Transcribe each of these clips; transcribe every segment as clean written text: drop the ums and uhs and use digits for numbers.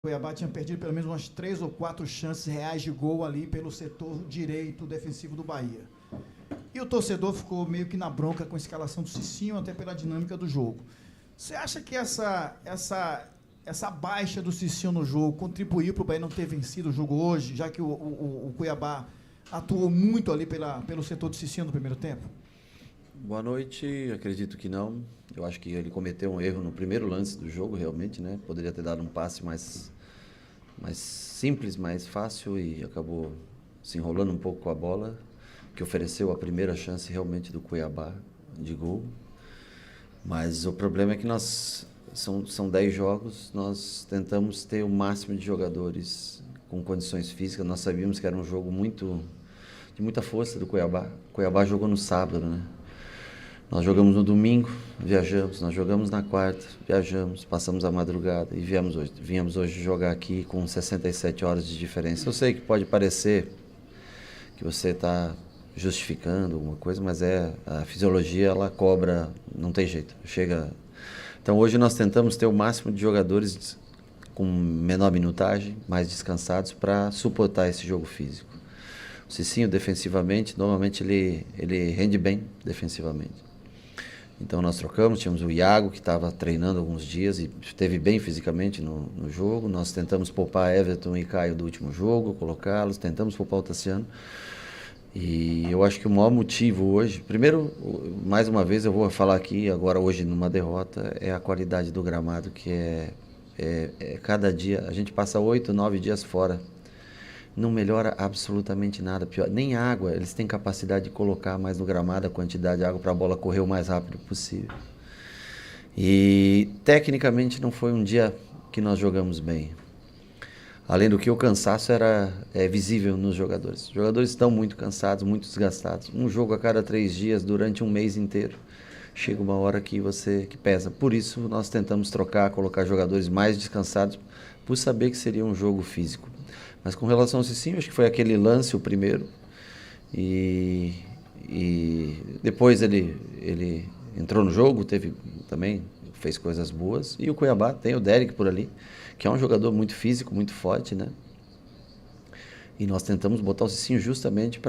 Cuiabá tinha perdido pelo menos umas 3 ou 4 chances reais de gol ali pelo setor direito defensivo do Bahia. E o torcedor ficou meio que na bronca com a escalação do Cicinho, até pela dinâmica do jogo. Você acha que essa baixa do Cicinho no jogo contribuiu para o Bahia não ter vencido o jogo hoje, já que o Cuiabá atuou muito ali pelo setor do Cicinho no primeiro tempo? Boa noite, acredito que não. Eu acho que ele cometeu um erro no primeiro lance do jogo, realmente, né? Poderia ter dado um passe mais simples, mais fácil e acabou se enrolando um pouco com a bola, que ofereceu a primeira chance realmente do Cuiabá de gol. Mas o problema é que são 10 jogos, nós tentamos ter o máximo de jogadores com condições físicas. Nós sabíamos que era um jogo de muita força do Cuiabá. O Cuiabá jogou no sábado, né? Nós jogamos no domingo, viajamos. Nós jogamos na quarta, viajamos, passamos a madrugada e viemos hoje jogar aqui com 67 horas de diferença. Eu sei que pode parecer que você está justificando alguma coisa, mas a fisiologia, ela cobra, não tem jeito. Então hoje nós tentamos ter o máximo de jogadores com menor minutagem, mais descansados, para suportar esse jogo físico. O Cicinho, defensivamente, normalmente ele rende bem defensivamente. Então nós trocamos, tínhamos o Iago, que estava treinando alguns dias e esteve bem fisicamente no jogo. Nós tentamos poupar Everton e Caio do último jogo, colocá-los, tentamos poupar o Tassiano. E eu acho que o maior motivo hoje, primeiro, mais uma vez eu vou falar aqui, agora hoje numa derrota, é a qualidade do gramado, que cada dia, a gente passa 8, 9 dias fora. Não melhora absolutamente nada, pior. Nem água, eles têm capacidade de colocar mais no gramado a quantidade de água para a bola correr o mais rápido possível. E tecnicamente não foi um dia que nós jogamos bem. Além do que o cansaço é visível nos jogadores. Os jogadores estão muito cansados, muito desgastados. Um jogo a cada 3 dias durante um mês inteiro. Chega uma hora que pesa. Por isso nós tentamos colocar jogadores mais descansados, por saber que seria um jogo físico. Mas com relação ao Cicinho, acho que foi aquele lance o primeiro. E depois ele entrou no jogo, fez coisas boas. E o Cuiabá tem o Derek por ali, que é um jogador muito físico, muito forte, né? E nós tentamos botar o Cicinho justamente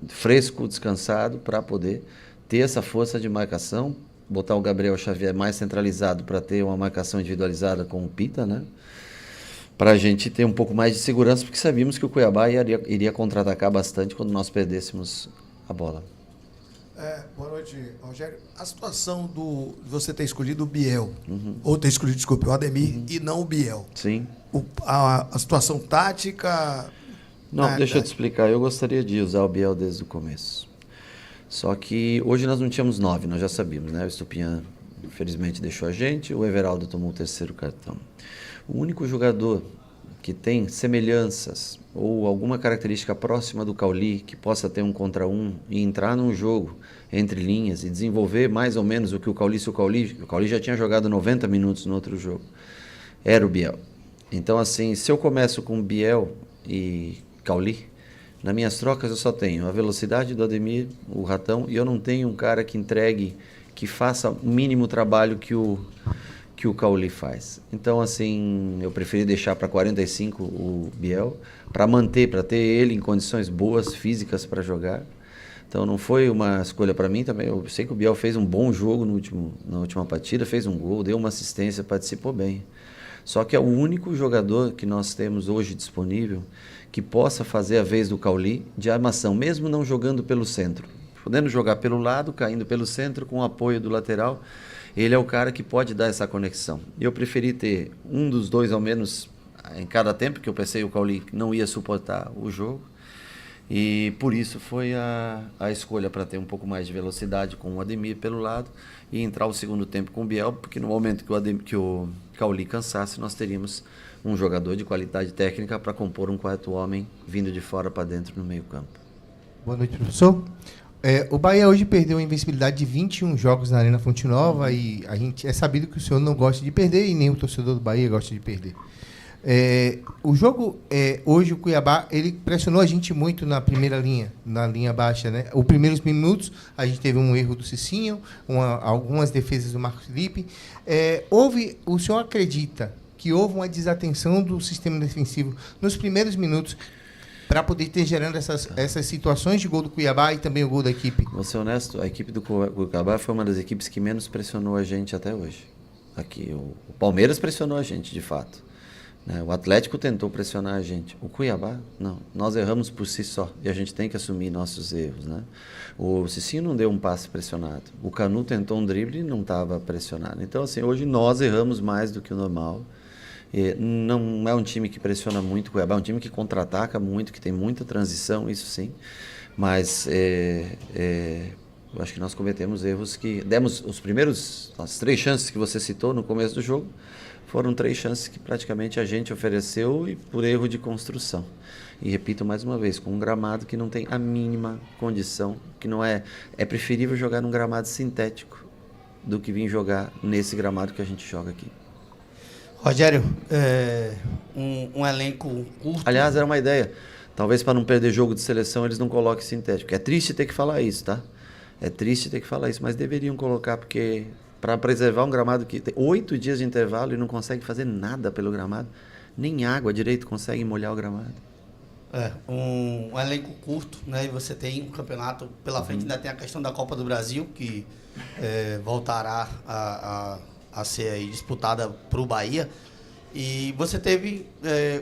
fresco, descansado, para poder ter essa força de marcação, botar o Gabriel Xavier mais centralizado para ter uma marcação individualizada com o Pita, né? Para a gente ter um pouco mais de segurança, porque sabíamos que o Cuiabá iria contra-atacar bastante quando nós perdêssemos a bola. Boa noite, Rogério. A situação de você ter escolhido o Biel, ou ter escolhido, desculpe, o Ademir e não o Biel. Sim. A situação tática... Não, deixa eu te explicar. Eu gostaria de usar o Biel desde o começo. Só que hoje nós não tínhamos 9, nós já sabíamos, né? O Estupinhan, infelizmente, deixou a gente, o Everaldo tomou o 3º cartão. O único jogador que tem semelhanças ou alguma característica próxima do Cauli, que possa ter um contra um e entrar num jogo entre linhas e desenvolver mais ou menos o que o Cauli já tinha jogado 90 minutos no outro jogo, era o Biel. Então, assim, se eu começo com Biel e Cauli, nas minhas trocas eu só tenho a velocidade do Ademir, o Ratão, e eu não tenho um cara que faça o mínimo trabalho que o Cauli faz. Então, assim, eu preferi deixar para 45 o Biel, para ter ele em condições boas, físicas para jogar. Então, não foi uma escolha para mim também. Eu sei que o Biel fez um bom jogo na última partida, fez um gol, deu uma assistência, participou bem. Só que é o único jogador que nós temos hoje disponível que possa fazer a vez do Cauli de armação, mesmo não jogando pelo centro. Podendo jogar pelo lado, caindo pelo centro, com o apoio do lateral. Ele é o cara que pode dar essa conexão. Eu preferi ter um dos dois, ao menos, em cada tempo, que eu pensei que o Cauli não ia suportar o jogo. E por isso foi a escolha, para ter um pouco mais de velocidade com o Ademir pelo lado e entrar o segundo tempo com o Biel, porque no momento que o Cauli cansasse, nós teríamos um jogador de qualidade técnica para compor um quarto homem vindo de fora para dentro no meio campo. Boa noite, professor. O Bahia hoje perdeu a invencibilidade de 21 jogos na Arena Fonte Nova e a gente é sabido que o senhor não gosta de perder e nem o torcedor do Bahia gosta de perder. O jogo, hoje o Cuiabá, ele pressionou a gente muito na primeira linha, na linha baixa, né? Os primeiros minutos a gente teve um erro do Cicinho, algumas defesas do Marcos Felipe. O senhor acredita que houve uma desatenção do sistema defensivo nos primeiros minutos para poder ter gerando essas situações de gol do Cuiabá e também o gol da equipe? Vou ser honesto, a equipe do Cuiabá foi uma das equipes que menos pressionou a gente até hoje. Aqui, o Palmeiras pressionou a gente, de fato. Né? O Atlético tentou pressionar a gente. O Cuiabá, não. Nós erramos por si só e a gente tem que assumir nossos erros. Né? O Cicinho não deu um passe pressionado. O Canu tentou um drible e não estava pressionado. Então, assim, hoje nós erramos mais do que o normal. Não é um time que pressiona muito o Cuiabá, é um time que contra-ataca muito, que tem muita transição, isso sim. Mas eu acho que nós cometemos erros que... Demos as 3 chances que você citou no começo do jogo, foram 3 chances que praticamente a gente ofereceu e por erro de construção. E repito mais uma vez, com um gramado que não tem a mínima condição, que não é preferível jogar num gramado sintético do que vir jogar nesse gramado que a gente joga aqui. Rogério, um elenco curto. Aliás, era uma ideia. Talvez para não perder jogo de seleção eles não coloquem sintético. É triste ter que falar isso, tá? É triste ter que falar isso, mas deveriam colocar, porque para preservar um gramado que tem 8 dias de intervalo e não consegue fazer nada pelo gramado, nem água direito consegue molhar o gramado. Um elenco curto, né? E você tem um campeonato pela frente, ainda tem a questão da Copa do Brasil, que voltará a ser aí disputada para o Bahia. E você teve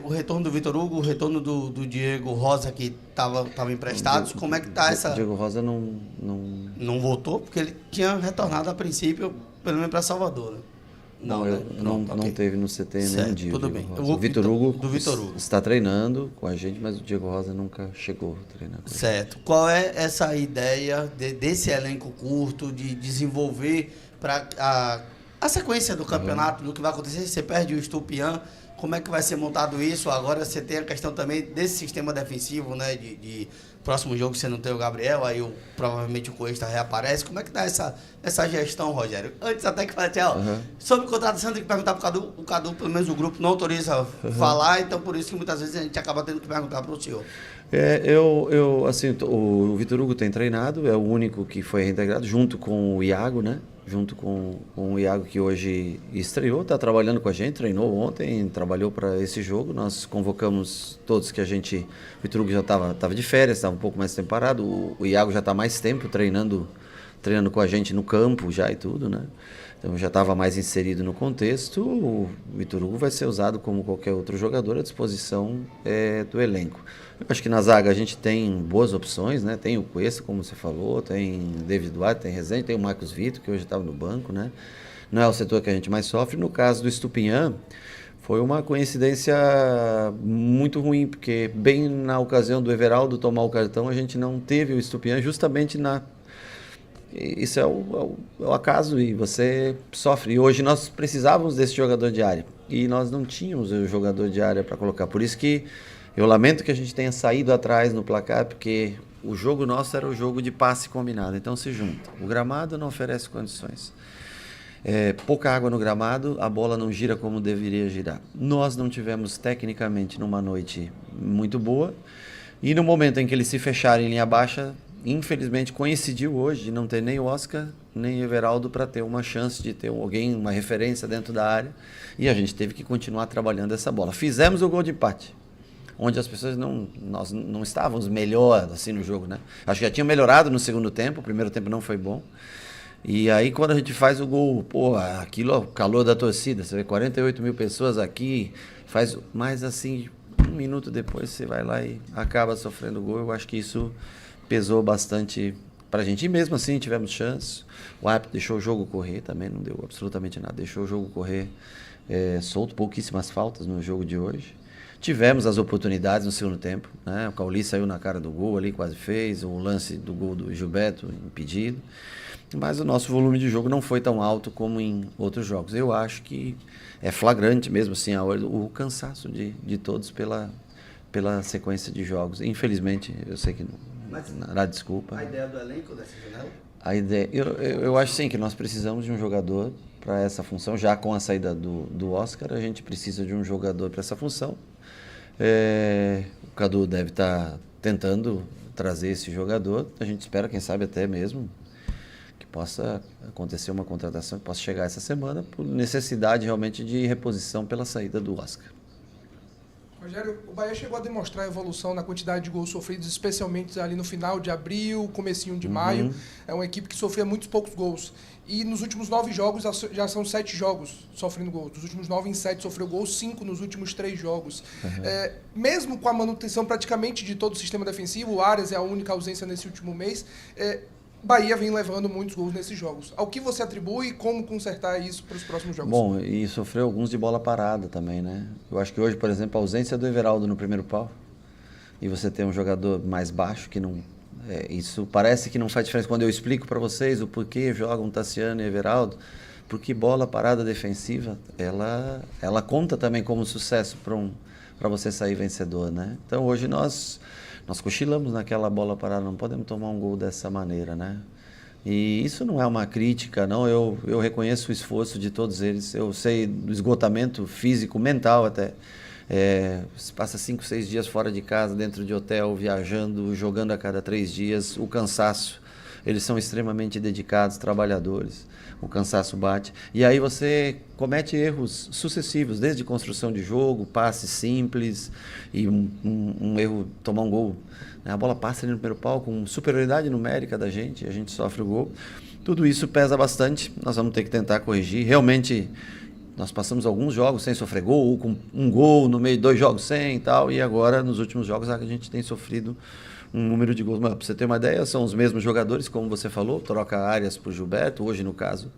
o retorno do Vitor Hugo, o retorno do Diego Rosa, que estava emprestados. Como é que está essa... O Diego Rosa Não voltou, porque ele tinha retornado a princípio, pelo menos para Salvador, né? Não teve no CT nem um dia. Tudo bem. O Vitor Hugo, do Vitor Hugo está treinando com a gente, mas o Diego Rosa nunca chegou a treinar com certo. Qual é essa ideia desse elenco curto, de desenvolver para a sequência do campeonato, do que vai acontecer? Você perde o Estupiã, como é que vai ser montado isso? Agora você tem a questão também desse sistema defensivo, né? De próximo jogo você não tem o Gabriel, aí provavelmente o Cuesta reaparece. Como é que dá essa gestão, Rogério? Antes até que fale, sobre contratação tem que perguntar para o Cadu, pelo menos o grupo não autoriza falar, então por isso que muitas vezes a gente acaba tendo que perguntar para o senhor. Assim, o Vitor Hugo tem treinado, é o único que foi reintegrado, junto com o Iago, né? Junto com o Iago, que hoje estreou, está trabalhando com a gente, treinou ontem, trabalhou para esse jogo. Nós convocamos todos que a gente... O Vitor Hugo já estava de férias, estava um pouco mais tempo parado. O Iago já está mais tempo treinando com a gente no campo já e tudo, né? Então já estava mais inserido no contexto. O Vitor Hugo vai ser usado como qualquer outro jogador à disposição do elenco. Eu acho que na zaga a gente tem boas opções, né? Tem o Cuesta, como você falou, tem David Duarte, tem Rezende, tem o Marcos Vitor, que hoje estava no banco, né? Não é o setor que a gente mais sofre. No caso do Estupinhã, foi uma coincidência muito ruim, porque bem na ocasião do Everaldo tomar o cartão, a gente não teve o Estupinhã justamente Isso é o acaso e você sofre. E hoje nós precisávamos desse jogador de área e nós não tínhamos o jogador de área para colocar. Por isso que eu lamento que a gente tenha saído atrás no placar, porque o jogo nosso era o jogo de passe combinado. Então se junta. O gramado não oferece condições. Pouca água no gramado, a bola não gira como deveria girar. Nós não tivemos tecnicamente numa noite muito boa e no momento em que eles se fecharam em linha baixa, infelizmente coincidiu hoje de não ter nem o Oscar, nem o Everaldo para ter uma chance de ter alguém, uma referência dentro da área, e a gente teve que continuar trabalhando essa bola. Fizemos o gol de empate, onde as pessoas nós não estávamos melhor assim no jogo, né? Acho que já tinha melhorado no segundo tempo, o primeiro tempo não foi bom. E aí quando a gente faz o gol, aquilo é o calor da torcida, você vê 48 mil pessoas aqui, mas assim, 1 minuto depois você vai lá e acaba sofrendo o gol. Eu acho que isso pesou bastante pra gente. E mesmo assim tivemos chance. O árbitro deixou o jogo correr também, não deu absolutamente nada. Deixou o jogo correr solto, pouquíssimas faltas no jogo de hoje. Tivemos as oportunidades no segundo tempo, né? O Cauli saiu na cara do gol ali, quase fez. O lance do gol do Gilberto, impedido. Mas o nosso volume de jogo não foi tão alto como em outros jogos. Eu acho que é flagrante mesmo assim o cansaço de todos pela sequência de jogos. Infelizmente, eu sei que não dá desculpa. A ideia do elenco dessa janela? A ideia, eu acho sim que nós precisamos de um jogador para essa função. Já com a saída do Oscar, a gente precisa de um jogador para essa função. O Cadu deve estar tentando trazer esse jogador. A gente espera, quem sabe até mesmo, que possa acontecer uma contratação que possa chegar essa semana por necessidade realmente de reposição pela saída do Oscar. Rogério, o Bahia chegou a demonstrar evolução na quantidade de gols sofridos, especialmente ali no final de abril, comecinho de maio. É uma equipe que sofria muitos poucos gols. E nos últimos 9 jogos, já são 7 jogos sofrendo gols. Dos últimos 9 em 7 sofreu gols, 5 nos últimos 3 jogos. Mesmo com a manutenção praticamente de todo o sistema defensivo, o Arias é a única ausência nesse último mês, Bahia vem levando muitos gols nesses jogos. Ao que você atribui e como consertar isso para os próximos jogos? Bom, e sofreu alguns de bola parada também, né? Eu acho que hoje, por exemplo, a ausência do Everaldo no primeiro pau, e você tem um jogador mais baixo que não... isso parece que não faz diferença quando eu explico para vocês o porquê jogam Tassiano e Everaldo, porque bola parada defensiva, ela conta também como sucesso para você sair vencedor, né? Então hoje nós cochilamos naquela bola parada, não podemos tomar um gol dessa maneira, né? E isso não é uma crítica, não. Eu reconheço o esforço de todos eles. Eu sei do esgotamento físico, mental até. Você passa 5, 6 dias fora de casa, dentro de hotel, viajando, jogando a cada 3 dias. O cansaço. Eles são extremamente dedicados, trabalhadores. O cansaço bate. E aí você comete erros sucessivos, desde construção de jogo, passe simples, e um erro, tomar um gol. A bola passa ali no primeiro pau com superioridade numérica da gente, a gente sofre o gol. Tudo isso pesa bastante, nós vamos ter que tentar corrigir. Realmente, nós passamos alguns jogos sem sofrer gol, ou com um gol no meio de 2 jogos sem e tal, e agora, nos últimos jogos, a gente tem sofrido um número de gols. Mas, para você ter uma ideia, são os mesmos jogadores, como você falou, troca Arias por Gilberto, hoje no caso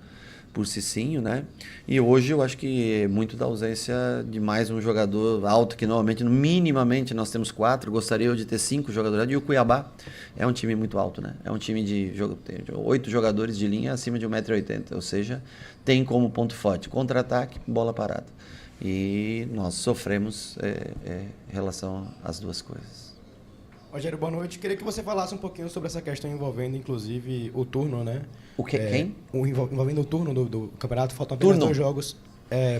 por Cicinho, né? E hoje eu acho que é muito da ausência de mais um jogador alto, que normalmente, minimamente, nós temos 4, gostaria de ter 5 jogadores. E o Cuiabá é um time muito alto, né? É um time de 8 jogadores de linha acima de 1,80 m, ou seja, tem como ponto forte contra-ataque, bola parada. E nós sofremos em relação às duas coisas. Rogério, boa noite. Queria que você falasse um pouquinho sobre essa questão envolvendo, inclusive, o turno, né? O que? Quem? Envolvendo o turno do campeonato. Faltam apenas 2 jogos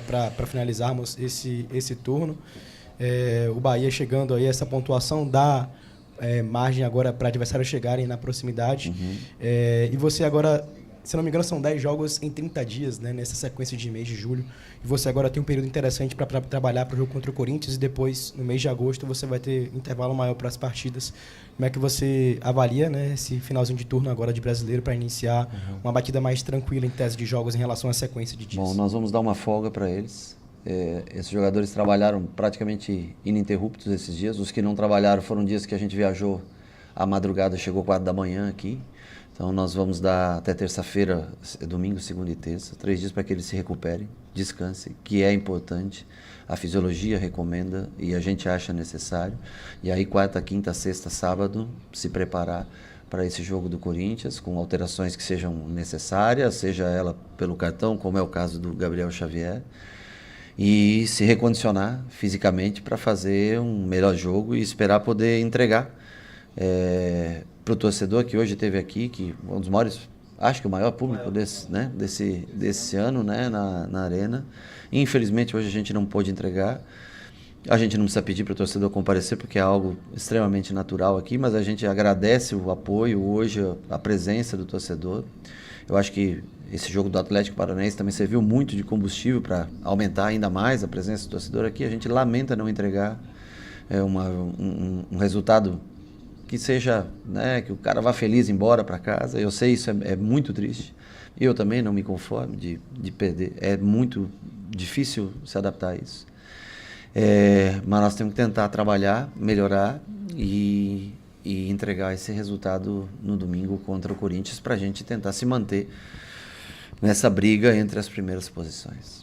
para finalizarmos esse turno. O Bahia chegando aí, essa pontuação dá margem agora para adversários chegarem na proximidade. E você agora, se não me engano, são 10 jogos em 30 dias, né? Nessa sequência de mês de julho. E você agora tem um período interessante para trabalhar para o jogo contra o Corinthians, e depois, no mês de agosto, você vai ter intervalo maior para as partidas. Como é que você avalia, né, esse finalzinho de turno agora de Brasileiro para iniciar uma batida mais tranquila em tese de jogos em relação à sequência de dias? Bom, nós vamos dar uma folga para eles. Esses jogadores trabalharam praticamente ininterruptos esses dias. Os que não trabalharam foram dias que a gente viajou à madrugada, chegou 4 da manhã aqui. Então nós vamos dar até terça-feira, domingo, segunda e terça, 3 dias para que eles se recuperem, descansem, que é importante. A fisiologia recomenda e a gente acha necessário. E aí quarta, quinta, sexta, sábado, se preparar para esse jogo do Corinthians, com alterações que sejam necessárias, seja ela pelo cartão, como é o caso do Gabriel Xavier, e se recondicionar fisicamente para fazer um melhor jogo e esperar poder entregar para o torcedor que hoje esteve aqui, que um dos maiores, acho que o maior público desse ano, né, na Arena. Infelizmente hoje a gente não pôde entregar. A gente não precisa pedir para o torcedor comparecer, porque é algo extremamente natural aqui, mas a gente agradece o apoio hoje, a presença do torcedor. Eu acho que esse jogo do Atlético Paranaense também serviu muito de combustível para aumentar ainda mais a presença do torcedor aqui. A gente lamenta não entregar um resultado que seja, né, que o cara vá feliz embora para casa. Eu sei, isso é muito triste. Eu também não me conformo de perder. É muito difícil se adaptar a isso. Mas nós temos que tentar trabalhar, melhorar e entregar esse resultado no domingo contra o Corinthians para a gente tentar se manter nessa briga entre as primeiras posições.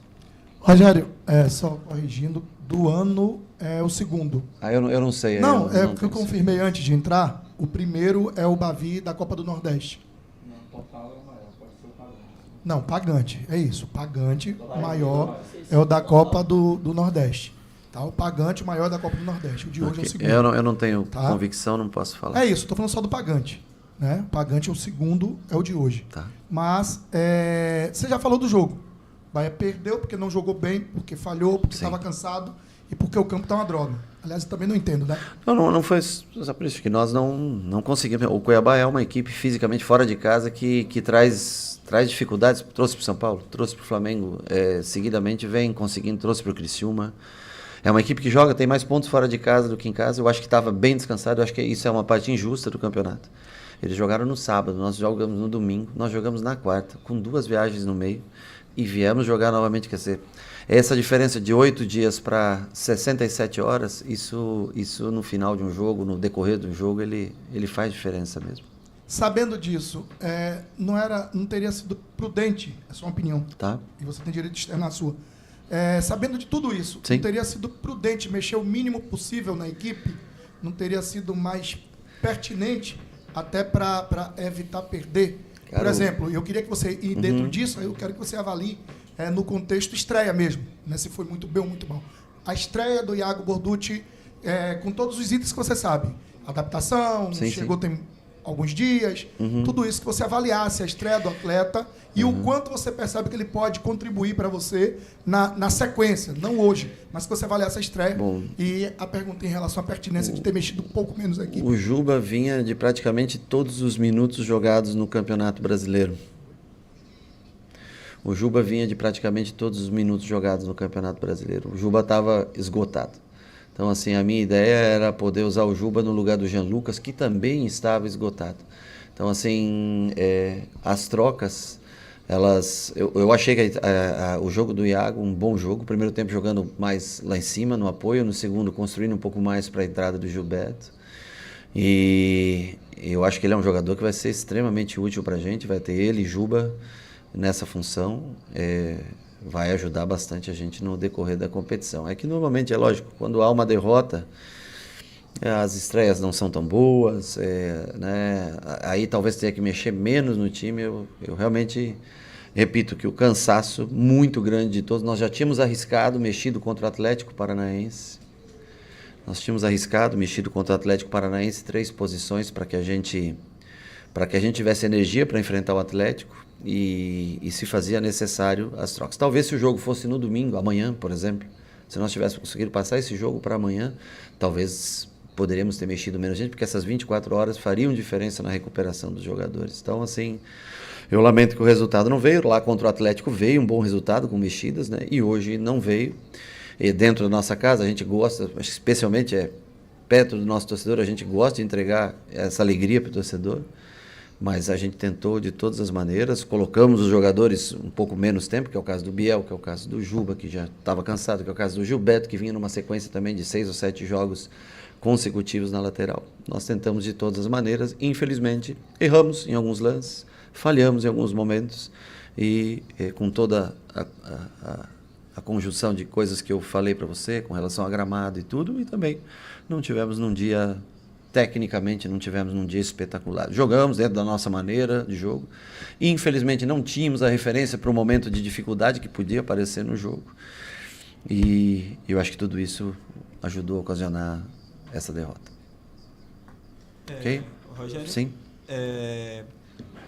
Rogério, só corrigindo, do ano é o segundo. Eu não sei. Não, o que eu confirmei antes de entrar, o primeiro é o Bavi da Copa do Nordeste. Não, total é o maior, pode ser o Pagante. Não, Pagante, é isso. Pagante maior é o da Copa do Nordeste. Tá? O Pagante maior da Copa do Nordeste. O de hoje é o segundo. Eu não tenho convicção, não posso falar. É isso, estou falando só do Pagante. Né? O Pagante é o segundo, é o de hoje. Tá. Mas você já falou do jogo. O Bahia perdeu porque não jogou bem, porque falhou, porque estava cansado e porque o campo está uma droga. Aliás, eu também não entendo, né? Não foi só por isso que nós não conseguimos. O Cuiabá é uma equipe fisicamente fora de casa que traz dificuldades. Trouxe para o São Paulo, trouxe para o Flamengo, seguidamente vem conseguindo, trouxe para o Criciúma. É uma equipe que joga, tem mais pontos fora de casa do que em casa. Eu acho que estava bem descansado, eu acho que isso é uma parte injusta do campeonato. Eles jogaram no sábado, nós jogamos no domingo, nós jogamos na quarta, com 2 viagens no meio, e viemos jogar novamente. Quer dizer, essa diferença de 8 dias para 67 horas, isso no final de um jogo, no decorrer de um jogo, ele faz diferença mesmo. Sabendo disso, não teria sido prudente, é sua opinião, Tá? e você tem direito de externar a sua. Sabendo de tudo isso, Sim. não teria sido prudente mexer o mínimo possível na equipe? Não teria sido mais pertinente até para evitar perder? Cara, Por exemplo, eu queria que você, e dentro disso, eu quero que você avalie no contexto estreia mesmo, né, se foi muito bem ou muito mal. A estreia do Iago Borducci, com todos os itens que você sabe. Adaptação, Sim, chegou sim. tem alguns dias, tudo isso, que você avaliasse a estreia do atleta e o quanto você percebe que ele pode contribuir para você na sequência, não hoje, mas que você avaliasse a estreia. Bom. E a pergunta em relação à pertinência de ter mexido um pouco menos aqui. O Juba vinha de praticamente todos os minutos jogados no Campeonato Brasileiro. O Juba vinha de praticamente todos os minutos jogados no Campeonato Brasileiro. O Juba estava esgotado. Então, assim, a minha ideia era poder usar o Juba no lugar do Jean Lucas, que também estava esgotado. Então, assim, as trocas, eu achei que o jogo do Iago, um bom jogo. O primeiro tempo jogando mais lá em cima, no apoio. No segundo, construindo um pouco mais para a entrada do Gilberto. E eu acho que ele é um jogador que vai ser extremamente útil para a gente. Vai ter ele e Juba nessa função. Vai ajudar bastante a gente no decorrer da competição. É que normalmente, é lógico, quando há uma derrota, as estreias não são tão boas, né? Aí talvez tenha que mexer menos no time. Eu realmente repito que o cansaço muito grande de todos, nós já tínhamos arriscado, mexido contra o Atlético Paranaense. Nós tínhamos arriscado, mexido contra o Atlético Paranaense 3 posições para que a gente tivesse energia para enfrentar o Atlético. E se fazia necessário as trocas. Talvez se o jogo fosse no domingo, amanhã, por exemplo, se nós tivéssemos conseguido passar esse jogo para amanhã, talvez poderíamos ter mexido menos gente, porque essas 24 horas fariam diferença na recuperação dos jogadores. Então, assim, eu lamento que o resultado não veio. Lá contra o Atlético veio um bom resultado com mexidas, né? E hoje não veio. E dentro da nossa casa a gente gosta, especialmente perto do nosso torcedor, a gente gosta de entregar essa alegria para o torcedor. Mas a gente tentou de todas as maneiras, colocamos os jogadores um pouco menos tempo, que é o caso do Biel, que é o caso do Juba, que já estava cansado, que é o caso do Gilberto, que vinha numa sequência também de 6 ou 7 jogos consecutivos na lateral. Nós tentamos de todas as maneiras, infelizmente erramos em alguns lances, falhamos em alguns momentos, e com toda a conjunção de coisas que eu falei para você, com relação a gramado e tudo, e também não tivemos num dia... Tecnicamente, não tivemos num dia espetacular. Jogamos dentro da nossa maneira de jogo. Infelizmente, não tínhamos a referência para o momento de dificuldade que podia aparecer no jogo. E eu acho que tudo isso ajudou a ocasionar essa derrota. Ok? Rogério? Sim.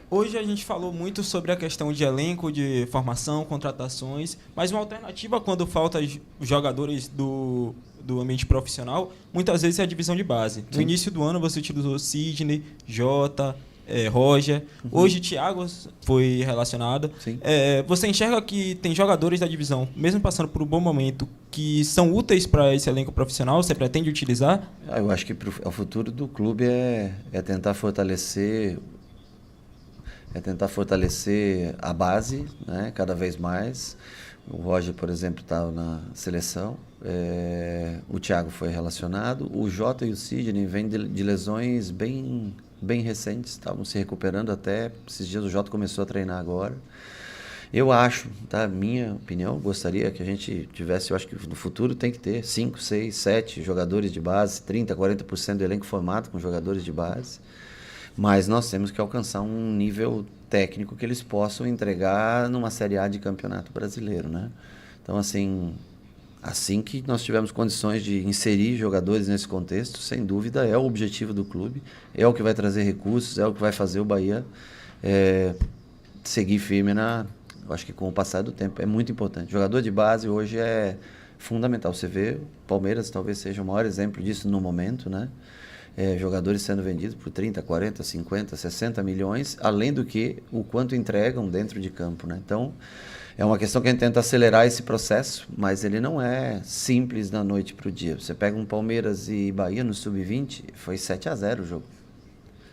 Hoje a gente falou muito sobre a questão de elenco, de formação, contratações, mas uma alternativa quando falta jogadores do ambiente profissional, muitas vezes é a divisão de base. No início do ano você utilizou Sidney, Jota, Roger. Hoje Thiago foi relacionado. Você enxerga que tem jogadores da divisão, mesmo passando por um bom momento, que são úteis para esse elenco profissional? Você pretende utilizar? Eu acho que o futuro do clube é tentar fortalecer a base, né, cada vez mais. O Roger, por exemplo, estava na seleção. O Thiago foi relacionado. O Jota e o Sidney vêm de lesões bem recentes, estavam se recuperando até esses dias. O Jota começou a treinar agora. Eu acho, tá? Minha opinião, gostaria que a gente tivesse, eu acho que no futuro tem que ter 5, 6, 7 jogadores de base, 30%, 40% do elenco formado com jogadores de base. Mas nós temos que alcançar um nível técnico que eles possam entregar numa Série A de Campeonato Brasileiro, né? Então, assim que nós tivermos condições de inserir jogadores nesse contexto, sem dúvida, é o objetivo do clube, é o que vai trazer recursos, é o que vai fazer o Bahia seguir firme eu acho que com o passar do tempo. É muito importante. Jogador de base hoje é fundamental. Você vê, o Palmeiras talvez seja o maior exemplo disso no momento, né? Jogadores sendo vendidos por 30, 40, 50, 60 milhões, além do que o quanto entregam dentro de campo, né? Então, é uma questão que a gente tenta acelerar esse processo, mas ele não é simples da noite para o dia. Você pega um Palmeiras e Bahia no Sub-20, foi 7-0 o jogo.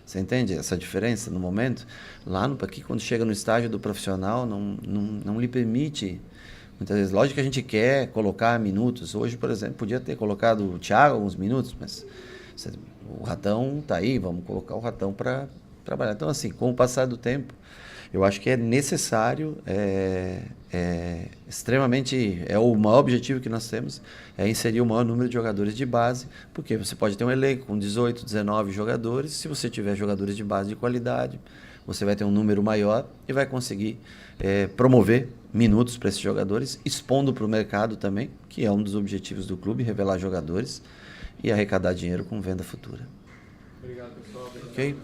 Você entende essa diferença no momento? Lá aqui, quando chega no estágio do profissional, não lhe permite. Muitas vezes, lógico que a gente quer colocar minutos. Hoje, por exemplo, podia ter colocado o Thiago alguns minutos, mas o Ratão está aí, vamos colocar o Ratão para trabalhar. Então, assim, com o passar do tempo, eu acho que é necessário, extremamente, o maior objetivo que nós temos é inserir o maior número de jogadores de base, porque você pode ter um elenco com 18, 19 jogadores, se você tiver jogadores de base de qualidade, você vai ter um número maior e vai conseguir promover minutos para esses jogadores, expondo para o mercado também, que é um dos objetivos do clube, revelar jogadores e arrecadar dinheiro com venda futura. Obrigado, pessoal. Ok?